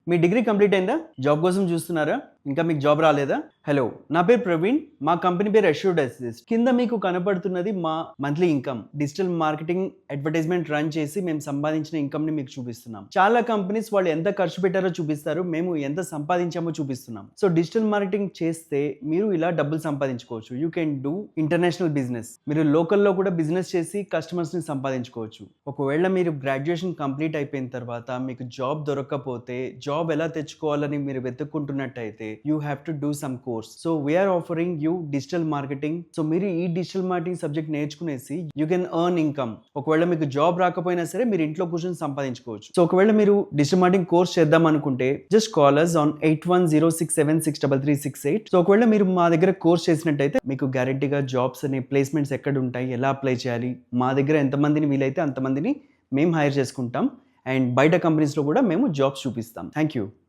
మీ degree complete అయిందా? Job కోసం చూస్తున్నారా? ఇంకా మీకు జాబ్ రాలేదా? హలో, నా పేరు ప్రవీణ్. మా కంపెనీ పేరు అష్యూర్డ్ అసిస్ట్. కింద మీకు కనపడుతున్నది మా monthly income. Digital marketing advertisement run చేసి మేము సంపాదించిన ఇన్కమ్ ని మీకు చూపిస్తున్నాం. చాలా కంపెనీస్ వాళ్ళు ఎంత ఖర్చు పెట్టారో చూపిస్తారు, మేము ఎంత సంపాదించామో చూపిస్తున్నాం. సో డిజిటల్ మార్కెటింగ్ చేస్తే మీరు ఇలా డబ్బులు సంపాదించుకోవచ్చు. You can do international business. మీరు లోకల్లో కూడా బిజినెస్ చేసి కస్టమర్స్ ని సంపాదించుకోవచ్చు. ఒకవేళ మీరు గ్రాడ్యుయేషన్ కంప్లీట్ అయిపోయిన తర్వాత మీకు జాబ్ దొరకకపోతే జాబ్ ఎలా తెచ్చుకోవాలని మీరు వెతుక్కుంటున్నట్టయితే you have to do some course. So we are offering you digital marketing. So మీరు ఈ డిజిటల్ మార్కెటింగ్ సబ్జెక్ట్ నేర్చుకునేసి యూ కెన్ ఎర్న్ ఇన్కమ్. ఒకవేళ మీకు జాబ్ రాకపోయినా సరే మీరు ఇంట్లో కూర్చొని సంపాదించుకోవచ్చు. సో ఒకవేళ మీరు డిజిటల్ మార్కెటింగ్ కోర్స్ చేద్దాం అనుకుంటే just call us on 8106763368. So ఒకవేళ మీరు మా దగ్గర కోర్స్ చేసినట్టయితే మీకు గ్యారెంటీగా జాబ్స్ అనే ప్లేస్మెంట్స్ ఎక్కడ ఉంటాయి, ఎలా అప్లై చేయాలి, మా దగ్గర ఎంతమందిని వీలైతే అంతమందిని మేము హైర్ చేసుకుంటాం అండ్ బయట కంపెనీస్లో కూడా మేము జాబ్స్ చూపిస్తాం. Thank you.